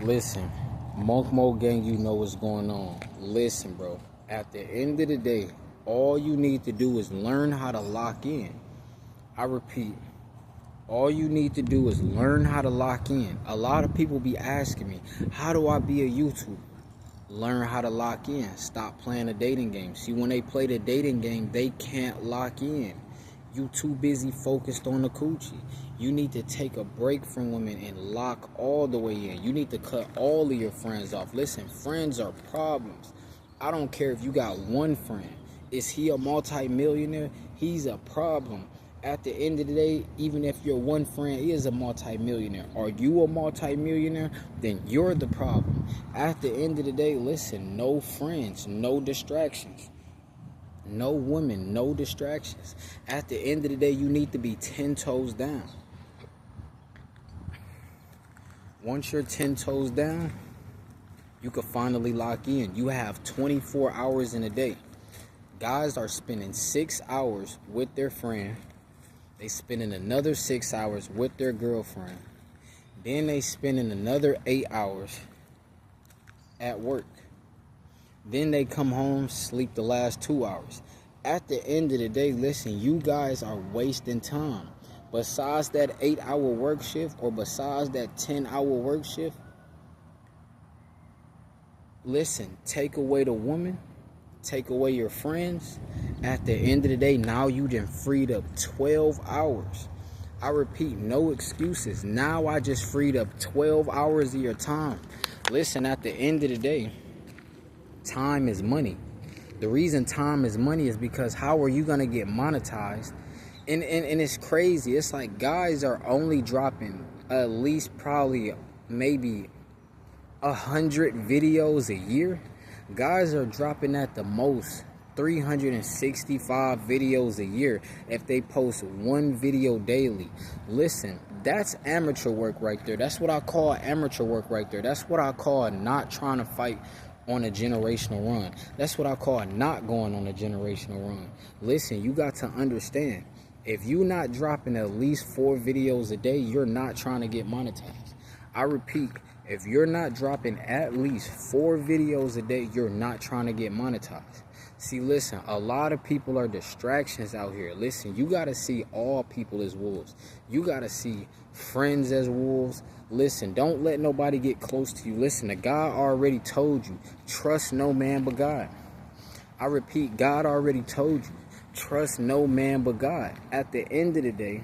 Listen, Monk Mo Gang, you know what's going on. Listen, bro. At the end of the day, all you need to do is learn how to lock in. I repeat, all you need to do is learn how to lock in. A lot of people be asking me, how do I be a YouTuber? Learn how to lock in. Stop playing the dating game. See, when they play the dating game, they can't lock in. You too busy focused on the coochie. You need to take a break from women and lock all the way in. You need to cut all of your friends off. Listen, friends are problems. I don't care if you got one friend. Is he a multi-millionaire? He's a problem. At the end of the day, even if your one friend is a multi-millionaire, are you a multi-millionaire? Then you're the problem. At the end of the day, listen, no friends, no distractions. No women, no distractions. At the end of the day, you need to be 10 toes down. Once you're 10 toes down, you can finally lock in. You have 24 hours in a day. Guys are spending 6 hours with their friend. They spending another 6 hours with their girlfriend. Then they spending another 8 hours at work. Then they come home, sleep the last 2 hours. At the end of the day, listen, you guys are wasting time. Besides that 8-hour work shift or besides that 10-hour work shift, listen, take away the woman, take away your friends. At the end of the day, now you done freed up 12 hours. I repeat, no excuses. Now I just freed up 12 hours of your time. Listen, at the end of the day, time is money. The reason time is money is because how are you going to get monetized? And it's crazy. It's like guys are only dropping at least probably maybe 100 videos a year. Guys are dropping at the most 365 videos a year if they post one video daily. Listen, that's amateur work right there. That's what I call amateur work right there. That's what I call not trying to fight on a generational run. That's what I call not going on a generational run. Listen, you got to understand, if you're not dropping at least 4 videos a day, you're not trying to get monetized. I repeat, if you're not dropping at least 4 videos a day, you're not trying to get monetized. See, listen, a lot of people are distractions out here. Listen, you got to see all people as wolves. You got to see friends as wolves. Listen, don't let nobody get close to you. Listen, the God already told you, trust no man but God. I repeat, God already told you, trust no man but God. At the end of the day,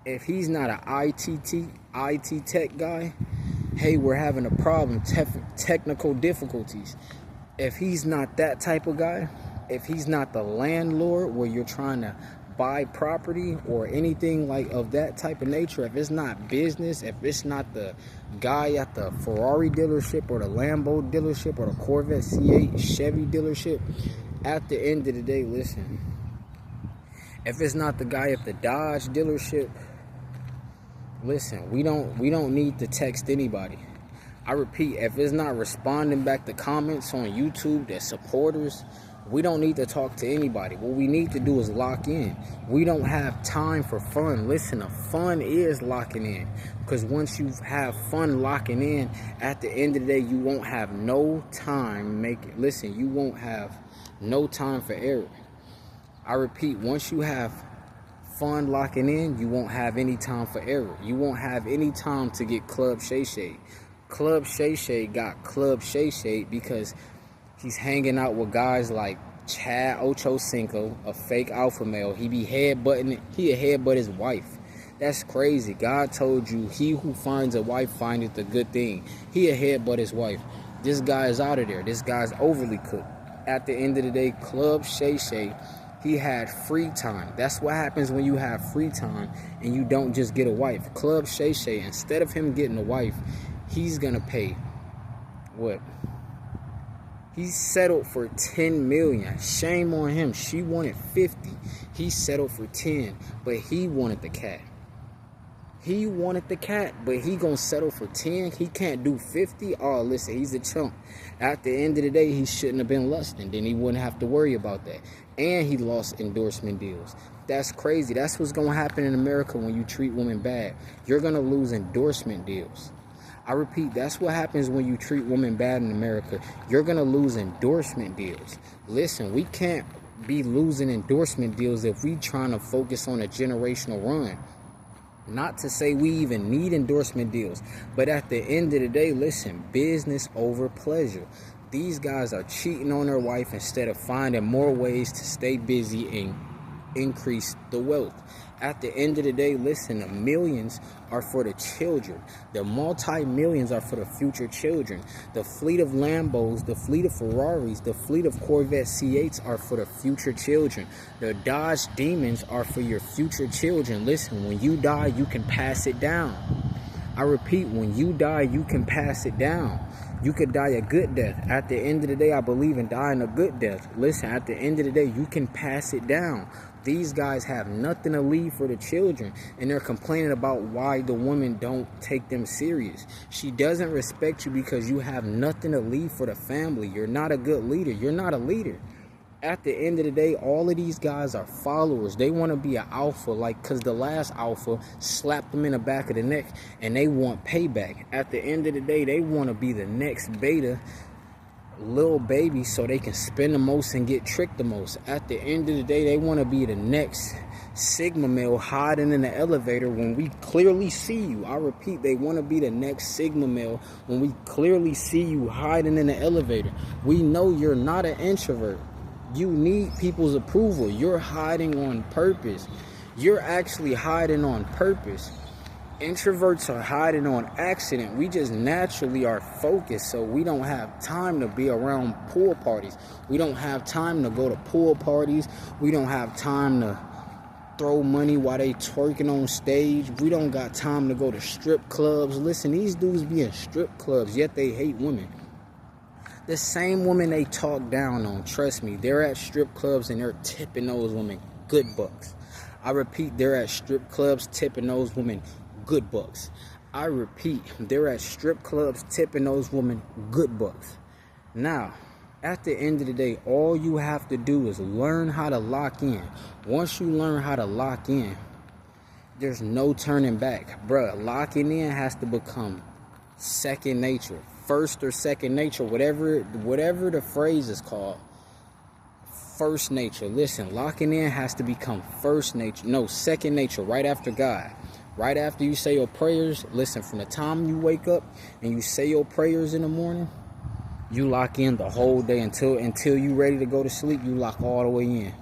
if he's not an IT tech guy, hey, we're having a problem, technical difficulties. If he's not that type of guy, if he's not the landlord where you're trying to buy property or anything like of that type of nature, if it's not business, if it's not the guy at the Ferrari dealership or the Lambo dealership or the Corvette C8 Chevy dealership, at the end of the day, listen, if it's not the guy at the Dodge dealership, listen, we don't need to text anybody. I repeat, if it's not responding back to comments on YouTube that supporters, we don't need to talk to anybody. What we need to do is lock in. We don't have time for fun. Listen, the fun is locking in. Because once you have fun locking in, at the end of the day, you won't have no time. Listen, you won't have no time for error. I repeat, once you have fun locking in, you won't have any time for error. You won't have any time to get Club Shay Shay. Club Shay Shay got Club Shay Shay because he's hanging out with guys like Chad Ochocinco, a fake alpha male. He a headbutt his wife. That's crazy. God told you, he who finds a wife findeth a good thing. He a headbutt his wife. This guy is out of there. This guy's overly cooked. At the end of the day, Club Shay Shay, he had free time. That's what happens when you have free time and you don't just get a wife. Club Shay Shay, instead of him getting a wife, he's gonna pay what? He settled for 10 million. Shame on him. She wanted 50. He settled for 10, but he wanted the cat. He wanted the cat, but he gonna settle for 10. He can't do 50. Oh, listen, he's a chump. At the end of the day, he shouldn't have been lusting. Then he wouldn't have to worry about that. And he lost endorsement deals. That's crazy. That's what's gonna happen in America when you treat women bad. You're gonna lose endorsement deals. I repeat, that's what happens when you treat women bad in America. You're going to lose endorsement deals. Listen, we can't be losing endorsement deals if we trying to focus on a generational run. Not to say we even need endorsement deals, but at the end of the day, listen, business over pleasure. These guys are cheating on their wife instead of finding more ways to stay busy and increase the wealth. At the end of the day, listen, the millions are for the children. The multi-millions are for the future children. The fleet of Lambos, the fleet of Ferraris, the fleet of Corvette C8s are for the future children. The Dodge Demons are for your future children. Listen, when you die, you can pass it down. I repeat, when you die, you can pass it down. You could die a good death. At the end of the day, I believe in dying a good death. Listen, at the end of the day, you can pass it down. These guys have nothing to leave for the children, and they're complaining about why the women don't take them serious. She doesn't respect you because you have nothing to leave for the family. You're not a good leader. You're not a leader. At the end of the day, all of these guys are followers. They want to be an alpha, because the last alpha slapped them in the back of the neck, and they want payback. At the end of the day, they want to be the next beta little baby so they can spend the most and get tricked the most. At the end of the day, they want to be the next Sigma male hiding in the elevator when we clearly see you. I repeat, they want to be the next Sigma male when we clearly see you hiding in the elevator. We know you're not an introvert. You need people's approval. You're hiding on purpose. You're actually hiding on purpose. Introverts are hiding on accident. We just naturally are focused, so we don't have time to be around pool parties. We don't have time to go to pool parties. We don't have time to throw money while they twerking on stage. We don't got time to go to strip clubs. Listen, these dudes be in strip clubs, yet they hate women. The same women they talk down on, trust me, they're at strip clubs and they're tipping those women good bucks. I repeat, they're at strip clubs tipping those women good bucks. I repeat, they're at strip clubs tipping those women good bucks. Now, at the end of the day, all you have to do is learn how to lock in. Once you learn how to lock in, there's no turning back. Bruh, locking in has to become second nature. First or second nature, whatever the phrase is called. First nature. Listen, locking in has to become first nature. No, second nature, right after God. Right after you say your prayers, listen, from the time you wake up and you say your prayers in the morning, you lock in the whole day until you ready to go to sleep. You lock all the way in.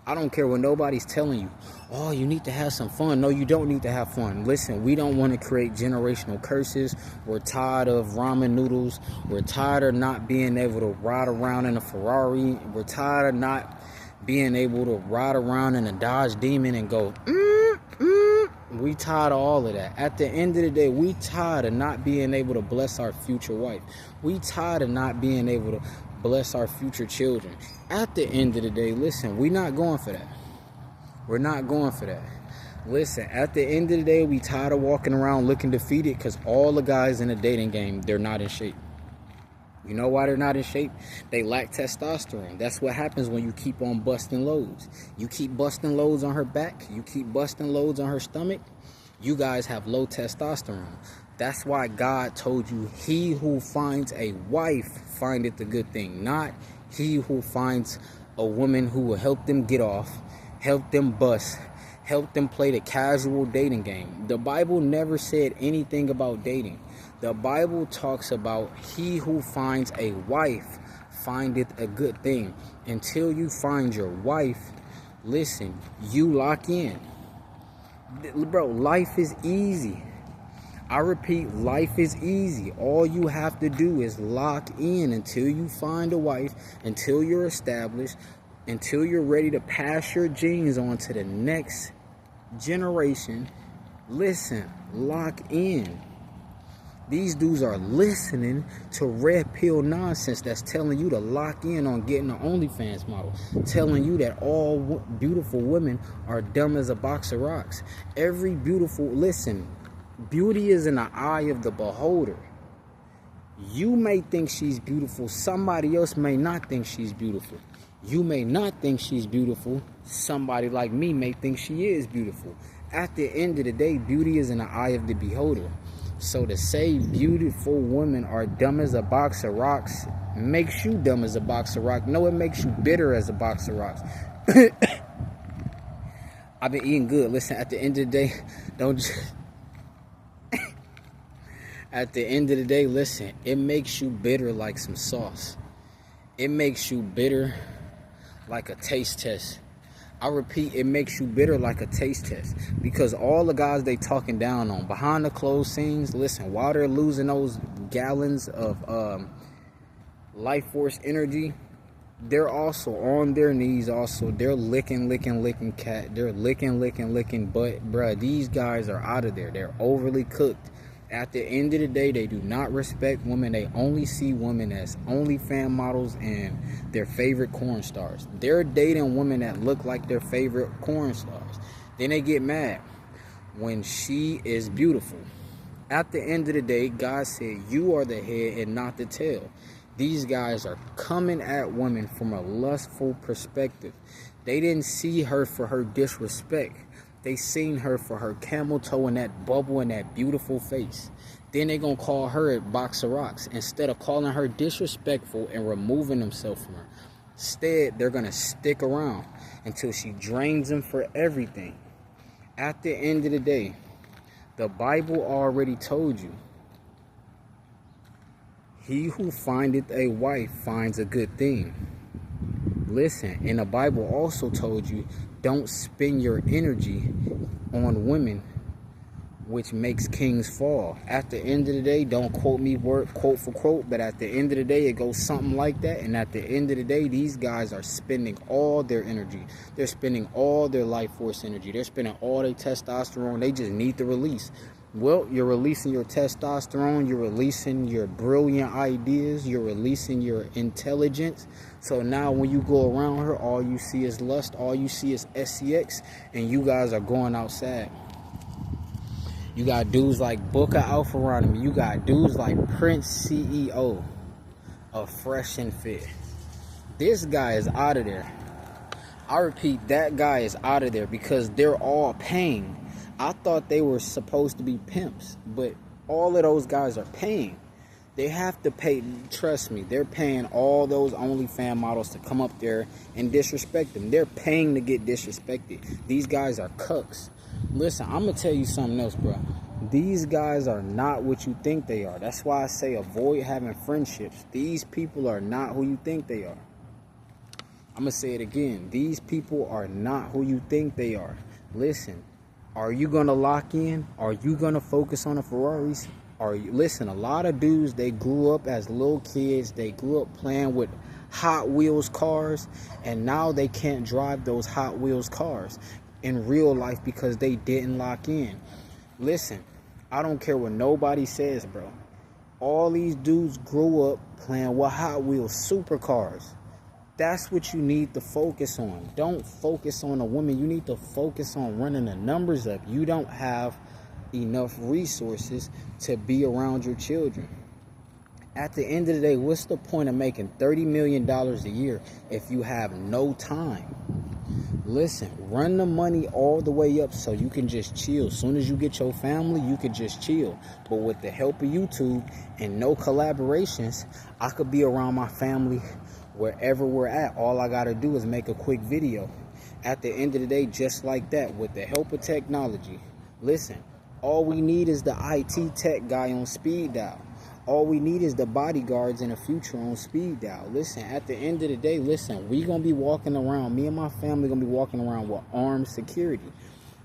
I don't care what nobody's telling you. Oh, you need to have some fun. No, you don't need to have fun. Listen, we don't want to create generational curses. We're tired of ramen noodles. We're tired of not being able to ride around in a Ferrari. We're tired of not being able to ride around in a Dodge Demon and go, We tired of all of that. At the end of the day, we tired of not being able to bless our future wife. We tired of not being able to bless our future children. At the end of the day, listen, we're not going for that. We're not going for that. Listen, at the end of the day, we tired of walking around looking defeated because all the guys in the dating game, they're not in shape. You know why they're not in shape? They lack testosterone. That's what happens when you keep on busting loads. You keep busting loads on her back. You keep busting loads on her stomach. You guys have low testosterone. That's why God told you, he who finds a wife findeth a good thing. Not he who finds a woman who will help them get off, help them bust, help them play the casual dating game. The Bible never said anything about dating. The Bible talks about he who finds a wife findeth a good thing. Until you find your wife, listen, you lock in. Bro, life is easy. I repeat, life is easy. All you have to do is lock in until you find a wife, until you're established, until you're ready to pass your genes on to the next generation. Listen, lock in. These dudes are listening to red pill nonsense that's telling you to lock in on getting an OnlyFans model, telling you that all beautiful women are dumb as a box of rocks. Listen, beauty is in the eye of the beholder. You may think she's beautiful. Somebody else may not think she's beautiful. You may not think she's beautiful. Somebody like me may think she is beautiful. At the end of the day, beauty is in the eye of the beholder. So to say beautiful women are dumb as a box of rocks makes you dumb as a box of rocks. No, it makes you bitter as a box of rocks. I've been eating good. Listen, at the end of the day, don't just... At the end of the day, listen, it makes you bitter like some sauce. It makes you bitter like a taste test. I repeat, it makes you bitter like a taste test. Because all the guys they talking down on, behind the closed scenes, listen, while they're losing those gallons of life force energy, they're also on their knees also. They're licking cat. They're licking butt. Bruh, these guys are out of there. They're overly cooked. At the end of the day, they do not respect women. They only see women as OnlyFans models and their favorite porn stars. They're dating women that look like their favorite porn stars. Then they get mad when she is beautiful. At the end of the day, God said, you are the head and not the tail. These guys are coming at women from a lustful perspective. They didn't see her for her disrespect. They seen her for her camel toe and that bubble and that beautiful face. Then they gonna call her a box of rocks instead of calling her disrespectful and removing themselves from her. Instead, they're gonna stick around until she drains them for everything. At the end of the day, the Bible already told you, he who findeth a wife finds a good thing. Listen, and the Bible also told you, don't spend your energy on women, which makes kings fall. At the end of the day, don't quote me word quote for quote, but at the end of the day, it goes something like that. And at the end of the day, these guys are spending all their energy. They're spending all their life force energy. They're spending all their testosterone. They just need the release. Well, you're releasing your testosterone, you're releasing your brilliant ideas, you're releasing your intelligence. So now when you go around her, all you see is lust, all you see is SCX, and you guys are going outside. You got dudes like Booker Alpharonomy, you got dudes like Prince CEO of Fresh and Fit. This guy is out of there. I repeat, that guy is out of there because they're all paying. I thought they were supposed to be pimps, but all of those guys are paying. They have to pay, trust me, they're paying all those OnlyFans models to come up there and disrespect them. They're paying to get disrespected. These guys are cucks. Listen, I'm going to tell you something else, bro. These guys are not what you think they are. That's why I say avoid having friendships. These people are not who you think they are. I'm going to say it again. These people are not who you think they are. Listen. Are you going to lock in? Are you going to focus on the Ferraris? Listen, a lot of dudes, they grew up as little kids. They grew up playing with Hot Wheels cars. And now they can't drive those Hot Wheels cars in real life because they didn't lock in. Listen, I don't care what nobody says, bro. All these dudes grew up playing with Hot Wheels supercars. That's what you need to focus on. Don't focus on a woman. You need to focus on running the numbers up. You don't have enough resources to be around your children. At the end of the day, what's the point of making $30 million a year if you have no time? Listen, run the money all the way up so you can just chill. As soon as you get your family, you can just chill. But with the help of YouTube and no collaborations, I could be around my family wherever we're at. All I gotta do is make a quick video. At the end of the day, just like that, with the help of technology. Listen, all we need is the IT tech guy on speed dial. All we need is the bodyguards in the future on speed dial. Listen, at the end of the day, listen, we gonna be walking around, me and my family gonna be walking around with armed security.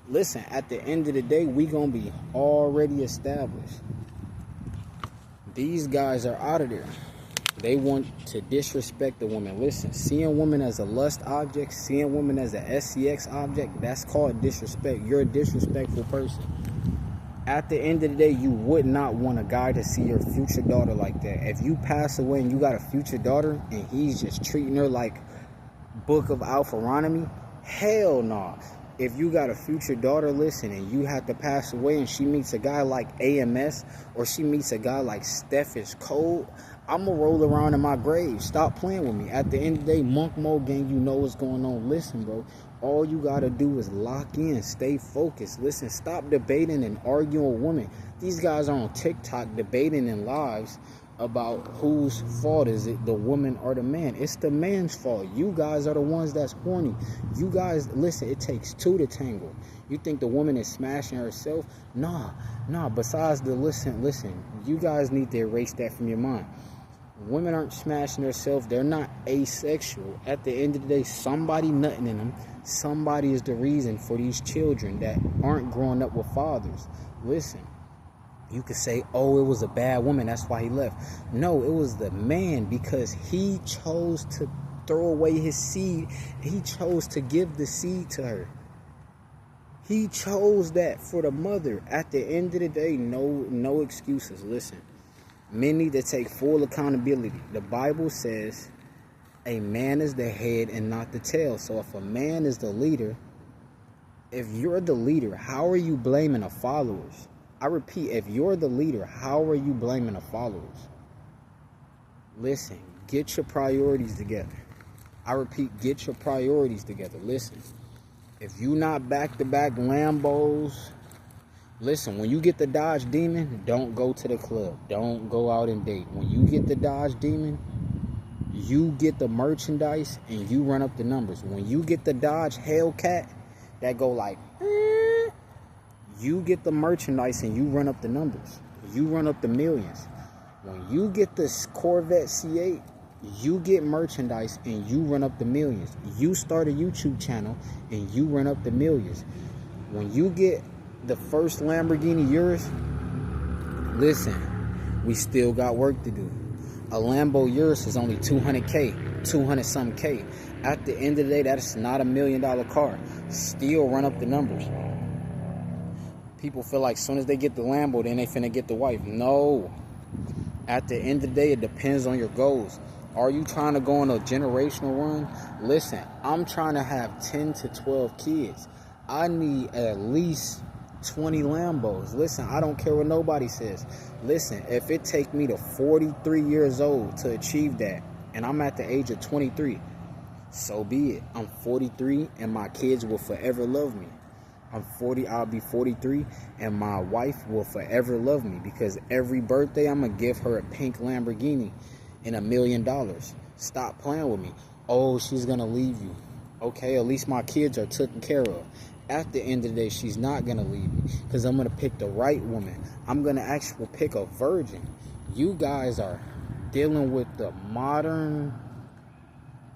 Listen, at the end of the day, we gonna be already established. These guys are out of there. They want to disrespect the woman. Listen, seeing women as a lust object, seeing women as an SCX object, that's called disrespect. You're a disrespectful person. At the end of the day, you would not want a guy to see your future daughter like that. If you pass away and you got a future daughter and he's just treating her like Book of Alpharonomy, hell no. If you got a future daughter, listen, and you have to pass away and she meets a guy like AMS or she meets a guy like Steph is Cold, I'm going to roll around in my grave. Stop playing with me. At the end of the day, Monk Mo gang, you know what's going on. Listen, bro, All you gotta do is lock in, stay focused. Listen, stop debating and arguing with women. These guys are on TikTok debating in lives about whose fault is it, the woman or the man. It's the man's fault. You guys are the ones that's horny. You guys, listen, it takes two to tangle. You think the woman is smashing herself? Nah. Besides the listen, you guys need to erase that from your mind. Women aren't smashing themselves. They're not asexual. At the end of the day, somebody nutting in them. Somebody is the reason for these children that aren't growing up with fathers. Listen, you could say, oh, it was a bad woman, that's why he left. No, it was the man, because he chose to throw away his seed. He chose to give the seed to her. He chose that for the mother. At the end of the day, no excuses. Listen. Men need to take full accountability. The Bible says a man is the head and not the tail. So if a man is the leader, if you're the leader, how are you blaming the followers? I repeat, if you're the leader, how are you blaming the followers? Listen, get your priorities together. I repeat, get your priorities together. Listen, if you not back-to-back Lambos, listen, when you get the Dodge Demon, don't go to the club. Don't go out and date. When you get the Dodge Demon, you get the merchandise and you run up the numbers. When you get the Dodge Hellcat, that go like, you get the merchandise and you run up the numbers. You run up the millions. When you get this Corvette C8, you get merchandise and you run up the millions. You start a YouTube channel and you run up the millions. When you get the first Lamborghini Urus, listen, we still got work to do. A Lambo Urus is only 200K, 200 something K. At the end of the day, that's not $1 million car. Still run up the numbers. People feel like as soon as they get the Lambo, then they finna get the wife. No. At the end of the day, it depends on your goals. Are you trying to go on a generational run? Listen, I'm trying to have 10 to 12 kids. I need at least 20 Lambos. Listen, I don't care what nobody says. Listen, if it take me to 43 years old to achieve that, and I'm at the age of 23, so be it. I'm 43 and my kids will forever love me. I'll be 43 and my wife will forever love me, because every birthday I'm gonna give her a pink Lamborghini and $1 million. Stop playing with me. Oh, she's gonna leave you. Okay, at least my kids are taken care of. At the end of the day, she's not gonna leave me, because I'm gonna pick the right woman. I'm gonna actually pick a virgin. You guys are dealing with the modern,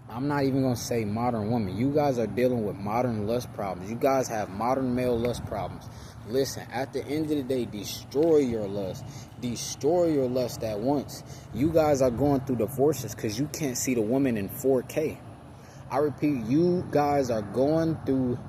I'm not even gonna say modern woman. You guys are dealing with modern lust problems. You guys have modern male lust problems. Listen, at the end of the day, destroy your lust. Destroy your lust at once. You guys are going through divorces because you can't see the woman in 4K. I repeat, you guys are going through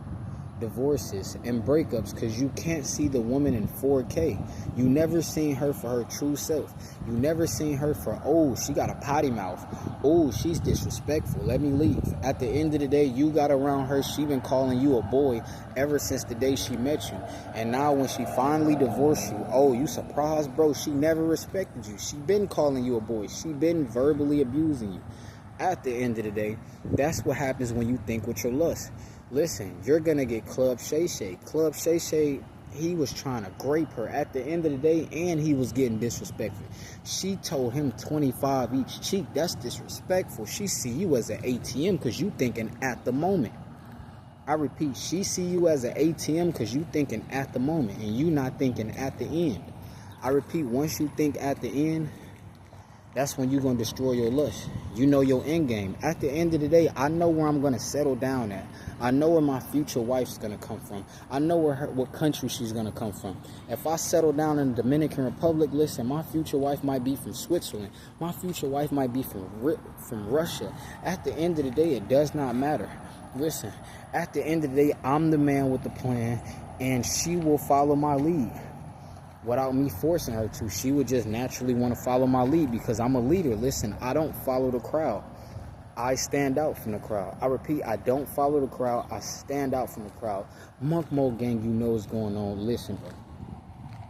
divorces and breakups because you can't see the woman in 4K. You never seen her for her true self. You never seen her for, oh, she got a potty mouth. Oh, she's disrespectful. Let me leave. At the end of the day, you got around her. She been calling you a boy ever since the day she met you. And now when she finally divorced you, oh, you surprised, bro. She never respected you. She been calling you a boy. She been verbally abusing you. At the end of the day, that's what happens when you think with your lust. Listen, you're going to get Club Shay Shay. Club Shay Shay, he was trying to grape her at the end of the day, and he was getting disrespectful. She told him 25 each cheek. That's disrespectful. She see you as an ATM because you thinking at the moment. I repeat, she see you as an ATM because you thinking at the moment, and you not thinking at the end. I repeat, once you think at the end, that's when you're going to destroy your lust. You know your end game. At the end of the day, I know where I'm going to settle down at. I know where my future wife's going to come from. I know what country she's going to come from. If I settle down in the Dominican Republic, listen, my future wife might be from Switzerland. My future wife might be from Russia. At the end of the day, it does not matter. Listen, at the end of the day, I'm the man with the plan, and she will follow my lead. Without me forcing her to, she would just naturally want to follow my lead because I'm a leader. Listen, I don't follow the crowd. I stand out from the crowd. I repeat, I don't follow the crowd. I stand out from the crowd. Monk Mode Gang, you know what's going on. Listen, bro.